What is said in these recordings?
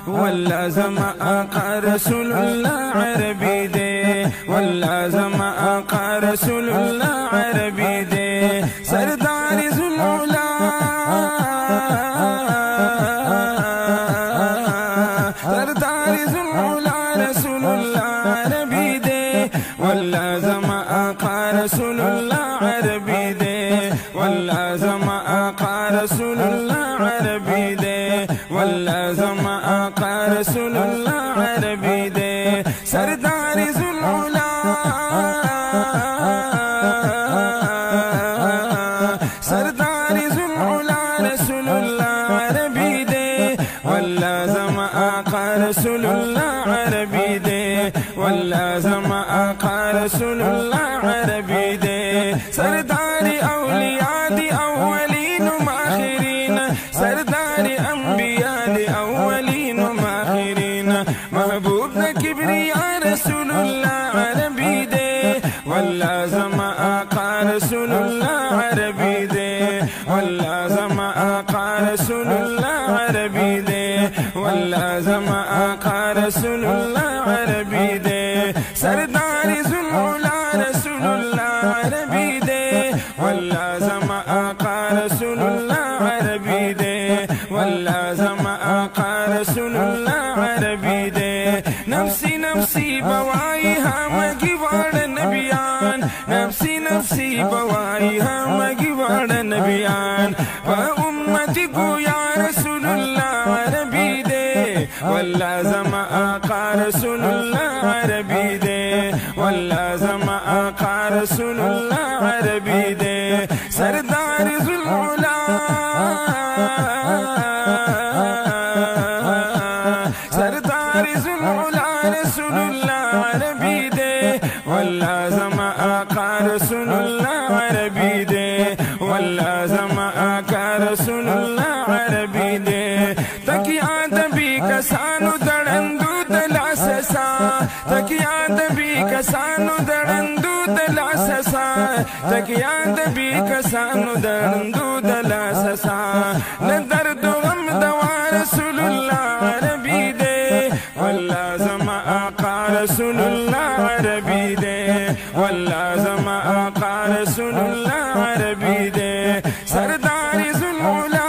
والله زما آقا رسول الله عربي دے والله زما آقا رسول الله عربي دے سردار ذوالعلا سردار ذوالعلا رسول الله عربي دے والله زما آقا رسول الله عربي دے والله زما آقا رسول الله عربي دے والله زما آقا رسول الله عربي دے سردار ذوالعلا سردار ذوالعلا رسول الله عربي دے والله زما آقا رسول الله عربي دے والله زما آقا رسول الله عربي دے سردار اولیاء دی اولین و آخرین سردار انبیاء دی اولین و آخرین محبوب دا کبریاء رسول الله عربی دے والله زما آقا رسول الله عربی دے والله زما آقا رسول الله عربی دے والله زما آقا رسول الله عربی دے سردار ذوالعلا رسول الله عربی دے والله زما آقا رسول الله عربی دے والله زما آقا رسول الله عربی دے نفسی نفسی بوائی ہمگی واڑ نبیان نفسی نفسی بوائی ہمگی واڑ نبیان و امتی کو یا رسول اللہ عربی دے والله زما آقا رسول الله عربی دے والله زما آقا رسول الله عربی دے سردار ذوالعلا سردار ذوالعلا رسول الله عربی دے والله زما آقا رسول الله عربی دے والله زما آقا رسول الله عربی دے تکیا دبی کسانو دڑندو دلاسسا تکیا دبی کسانو دڑندو دلاسسا تکیا دبی کسانو دڑندو دلاسسا ندرد غم دوا رسول الله عربی دے والله زما آقا رسول الله عربی دے والله زما آقا رسول الله عربی دے سردار ذوالعلا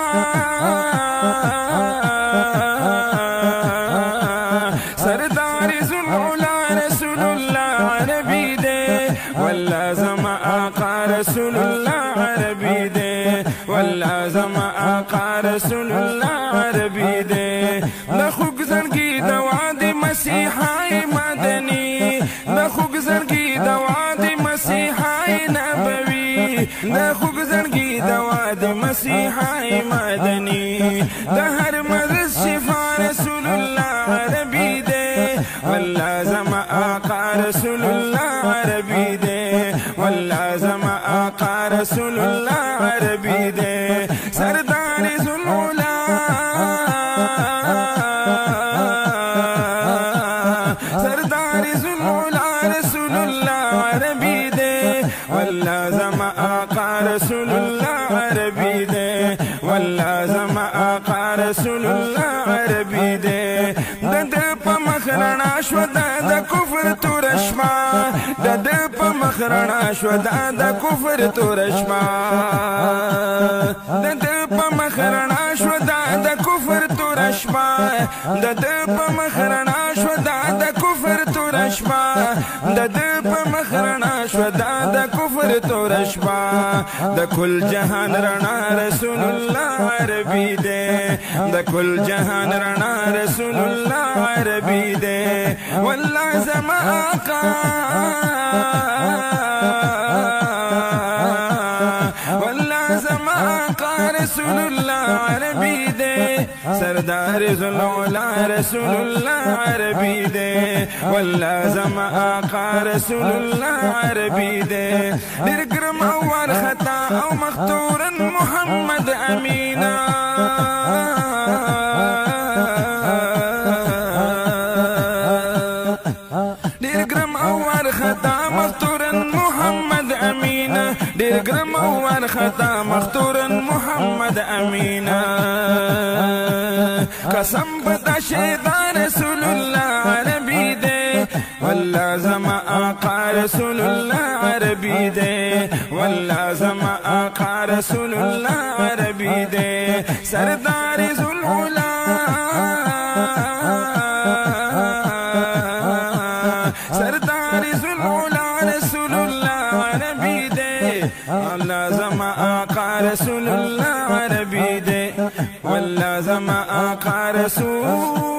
سردار ذوالعلا رسول الله عربی دے والله زما آقا رسول الله عربی دے والله زما آقا رسول الله عربی دے نخوگ زنگی دوا دی مسیحائی مدنی نخوگ زنگی دوا دی مسیحائی نبوی نخوگ زنگی دوا دی مسیحائی مدنی دہر مرض شفا رسول الله عربی دے والله زما آقا رسول الله عربی دے والله زما آقا رسول الله عربی دے سردار ذوالعلا سردار ذوالعلا رسول الله عربی دے والله زما آقا رسول الله عربی دے والله زما آقا رسول الله عربی دے دد پا مخرنا شودا دا کفر تورشما دد پا مخرنا شودا دا کفر تورشما دد پا مخرنا شودا دا کفر تورشما دد پا مخرنا شودا دا کفر تورشما دد پا مخرنا شودا دا کفر تورشما دا کل جہان رنا رسول اللہ عربی دے دا کل جہان رنا رسول اللہ عربی دے والله زما آقا والله زما آقا رسول الله عربی دے سردار ذوالعلا رسول الله عربی دے والله زما آقا رسول الله عربی دے درگرم اول خطا او مختورا محمد امینا درگرم اول خطا مختورا محمد امینا درگرم اول خطا مختورا محمد امینا قسم بدا شیدا رسول الله عربي دے والله زما آقا رسول الله عربي دے والله زما آقا رسول الله عربي دے سردار ذو العلا سردار ذو العلا رسول الله عربي دے والله زما آقا رسول الله عربي دے والله زما آقا رسول